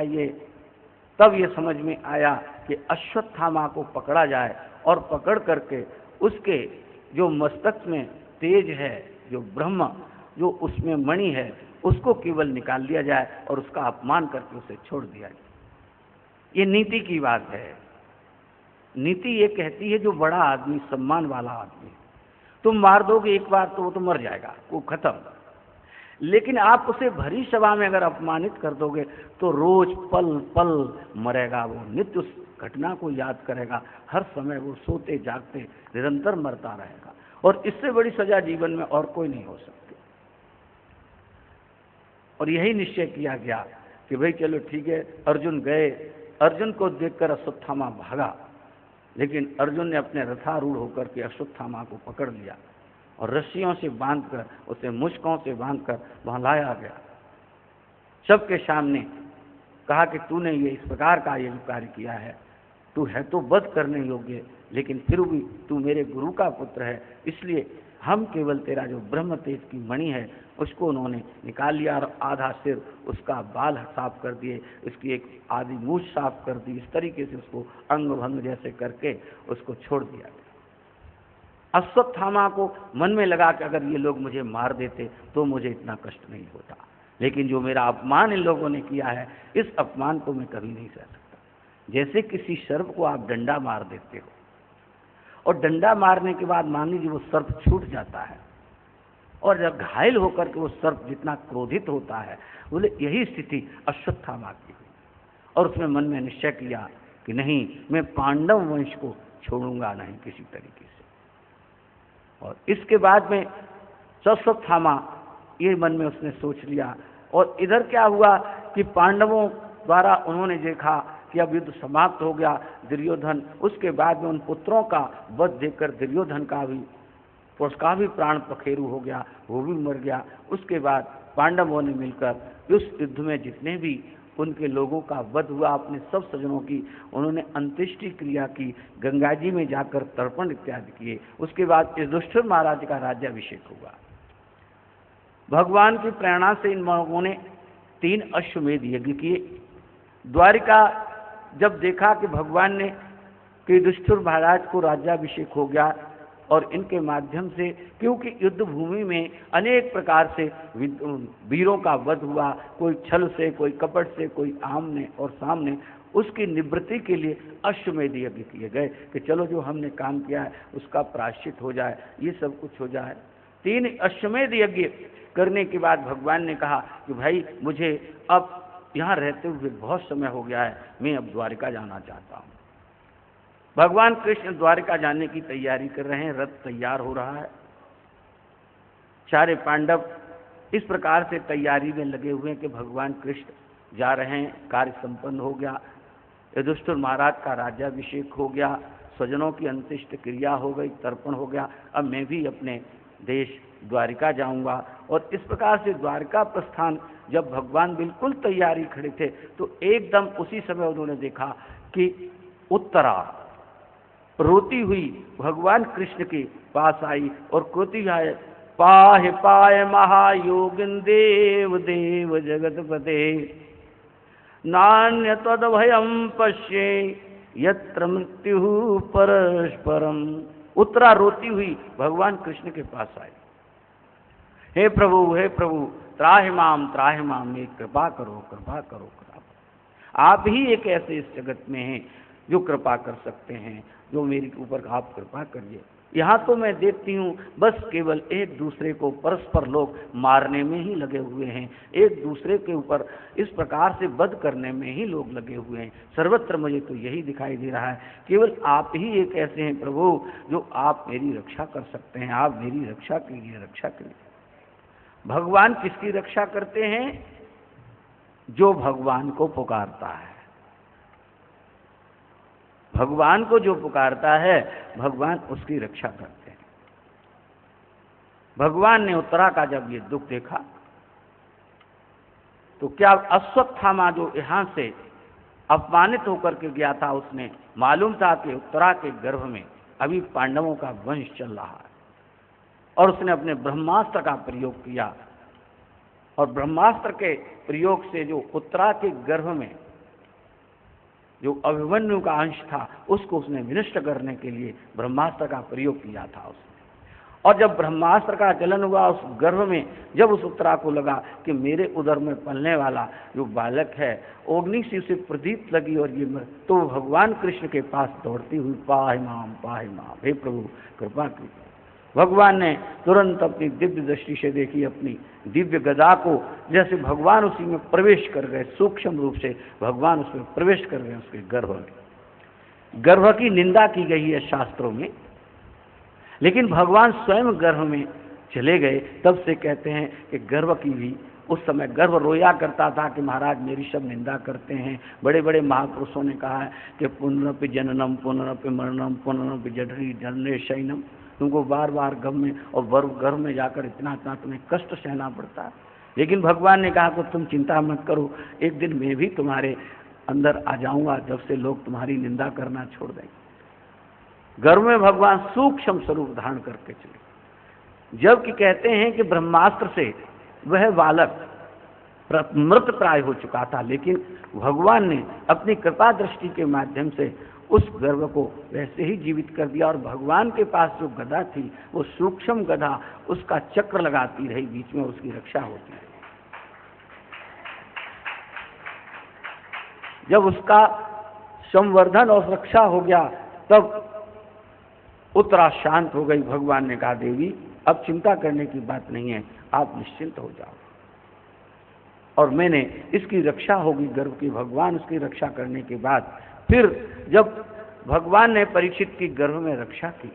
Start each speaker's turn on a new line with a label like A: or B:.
A: ये तब ये समझ में आया कि अश्वत्थामा को पकड़ा जाए और पकड़ करके उसके जो मस्तक में तेज है, जो ब्रह्म, जो उसमें मणि है, उसको केवल निकाल लिया जाए और उसका अपमान करके उसे छोड़ दिया जाए। ये नीति की बात है। नीति ये कहती है जो बड़ा आदमी, सम्मान वाला आदमी, तुम मार दोगे एक बार तो वो तो मर जाएगा, वो खत्म। लेकिन आप उसे भरी सभा में अगर अपमानित कर दोगे तो रोज पल पल मरेगा, वो नित्य उस घटना को याद करेगा, हर समय वो सोते जागते निरंतर मरता रहेगा, और इससे बड़ी सजा जीवन में और कोई नहीं हो सकती। और यही निश्चय किया गया कि भाई चलो ठीक है, अर्जुन गए, अर्जुन को देखकर अश्वत्थामा भागा, लेकिन अर्जुन ने अपने रथारूढ़ होकर के अश्वत्थामा को पकड़ लिया और रस्सियों से बांधकर, उसे मुश्कों से बांधकर वहां लाया गया। सबके सामने कहा कि तूने ये इस प्रकार का ये कार्य किया है, तू है तो वध करने योग्य, लेकिन फिर भी तू मेरे गुरु का पुत्र है, इसलिए हम केवल तेरा जो ब्रह्म तेज की मणि है उसको उन्होंने निकाल लिया और आधा सिर, उसका बाल साफ कर दिए, उसकी एक आधी मूछ साफ कर दी, इस तरीके से उसको अंग भंग जैसे करके उसको छोड़ दिया गया। अश्वत्थामा को मन में लगा कि अगर ये लोग मुझे मार देते तो मुझे इतना कष्ट नहीं होता, लेकिन जो मेरा अपमान इन लोगों ने किया है, इस अपमान को मैं कभी नहीं सह सकता। जैसे किसी सर्प को आप डंडा मार देते हो और डंडा मारने के बाद मान लीजिए वो सर्प छूट जाता है, और जब घायल होकर के वो सर्प जितना क्रोधित होता है, बोले यही स्थिति अश्वत्थामा की हुई। और उसने मन में निश्चय किया कि नहीं, मैं पांडव वंश को छोड़ूंगा नहीं किसी तरीके से। और इसके बाद में अश्वत्थामा ये मन में उसने सोच लिया। और इधर क्या हुआ कि पांडवों द्वारा उन्होंने देखा कि अब युद्ध समाप्त हो गया, दुर्योधन, उसके बाद में उन पुत्रों का वध देखकर दुर्योधन का भी, उसका भी प्राण पखेरु हो गया, वो भी मर गया। उसके बाद पांडवों ने मिलकर उस युद्ध में जितने भी उनके लोगों का वध हुआ, अपने सब सज्जनों की उन्होंने अंत्येष्टि क्रिया की, गंगा जी में जाकर तर्पण इत्यादि किए। उसके बाद युधिष्ठिर महाराज का राज्याभिषेक हुआ। भगवान की प्रेरणा से इन लोगों ने 3 अश्वमेध यज्ञ किए। द्वारिका जब देखा कि भगवान ने कि युधिष्ठिर महाराज को राज्याभिषेक हो गया और इनके माध्यम से, क्योंकि युद्ध भूमि में अनेक प्रकार से वीरों का वध हुआ, कोई छल से, कोई कपट से, कोई आमने और सामने, उसकी निवृत्ति के लिए अश्वमेध यज्ञ किए गए कि चलो जो हमने काम किया है उसका प्रायश्चित हो जाए, ये सब कुछ हो जाए। 3 अश्वमेध यज्ञ करने के बाद भगवान ने कहा कि भाई मुझे अब यहाँ रहते हुए बहुत समय हो गया है, मैं अब द्वारिका जाना चाहता हूँ। भगवान कृष्ण द्वारिका जाने की तैयारी कर रहे हैं, रथ तैयार हो रहा है, सारे पांडव इस प्रकार से तैयारी में लगे हुए हैं कि भगवान कृष्ण जा रहे हैं, कार्य संपन्न हो गया, युधिष्ठिर महाराज का राज्याभिषेक हो गया, स्वजनों की अंत्येष्टि क्रिया हो गई, तर्पण हो गया, अब मैं भी अपने देश द्वारिका जाऊंगा। और इस प्रकार से द्वारिका प्रस्थान जब भगवान बिल्कुल तैयारी खड़े थे तो एकदम उसी समय उन्होंने देखा कि उत्तरा रोती हुई भगवान कृष्ण के पास आई और कहती है, पाहि पाय महायोगिन देव देव जगतपते नान्य तदभयम पश्ये यत्र मृत्यु परस्परम। उत्तरा रोती हुई भगवान कृष्ण के पास आई, हे प्रभु त्राहि माम, ये कृपा करो, कृपा करो, कृपा। आप ही एक ऐसे इस जगत में हैं जो कृपा कर सकते हैं, जो मेरे ऊपर आप कृपा करिए। यहाँ तो मैं देखती हूँ बस केवल एक दूसरे को परस्पर लोग मारने में ही लगे हुए हैं, एक दूसरे के ऊपर इस प्रकार से वध करने में ही लोग लगे हुए हैं। सर्वत्र मुझे तो यही दिखाई दे रहा है, केवल आप ही एक ऐसे हैं प्रभु जो आप मेरी रक्षा कर सकते हैं, आप मेरी रक्षा कीजिए, रक्षा कीजिए। भगवान किसकी रक्षा करते हैं? जो भगवान को पुकारता है। भगवान को जो पुकारता है भगवान उसकी रक्षा करते हैं। भगवान ने उत्तरा का जब ये दुख देखा तो क्या अश्वत्थामा जो यहां से अपमानित होकर के गया था, उसने मालूम था कि उत्तरा के गर्भ में अभी पांडवों का वंश चल रहा है, और उसने अपने ब्रह्मास्त्र का प्रयोग किया, और ब्रह्मास्त्र के प्रयोग से जो उत्तरा के गर्भ में जो अभिमन्यु का अंश था उसको उसने विनष्ट करने के लिए ब्रह्मास्त्र का प्रयोग किया था उसने। और जब ब्रह्मास्त्र का चलन हुआ उस गर्भ में, जब उस उत्तरा को लगा कि मेरे उदर में पलने वाला जो बालक है अग्नि से उसे प्रदीप्त लगी और ये तो भगवान कृष्ण के पास दौड़ती हुई पाहि माम, हे प्रभु कृपा की। भगवान ने तुरंत अपनी दिव्य दृष्टि से देखी, अपनी दिव्य गदा को, जैसे भगवान उसी में प्रवेश कर गए, सूक्ष्म रूप से भगवान उसमें प्रवेश कर गए उसके गर्भ में। गर्भ की निंदा की गई है शास्त्रों में, लेकिन भगवान स्वयं गर्भ में चले गए। तब से कहते हैं कि गर्भ की भी उस समय गर्भ रोया करता था कि महाराज मेरी सब निंदा करते हैं। बड़े बड़े महापुरुषों ने कहा है कि पुनरपि जननम पुनरपि मरणम पुनरपि जठरी जन्ने शयनम, तुमको बार बार गर्भ में और गर्भ में जाकर इतना इतना तुम्हें कष्ट सहना पड़ता है। लेकिन भगवान ने कहा कि तुम चिंता मत करो, एक दिन मैं भी तुम्हारे अंदर आ जाऊंगा जब से लोग तुम्हारी निंदा करना छोड़ देंगे। गर्भ में भगवान सूक्ष्म स्वरूप धारण करके चले। जबकि कहते हैं कि ब्रह्मास्त्र से वह बालक मृत प्राय हो चुका था, लेकिन भगवान ने अपनी कृपा दृष्टि के माध्यम से उस गर्भ को वैसे ही जीवित कर दिया। और भगवान के पास जो गदा थी वो सूक्ष्म गदा, उसका चक्र लगाती रही, बीच में उसकी रक्षा होती रही। जब उसका संवर्धन और रक्षा हो गया तब उत्तरा शांत हो गई। भगवान ने कहा देवी अब चिंता करने की बात नहीं है, आप निश्चिंत हो जाओ और मैंने इसकी रक्षा होगी गर्भ की। भगवान उसकी रक्षा करने के बाद फिर जब भगवान ने परीक्षित की गर्भ में रक्षा की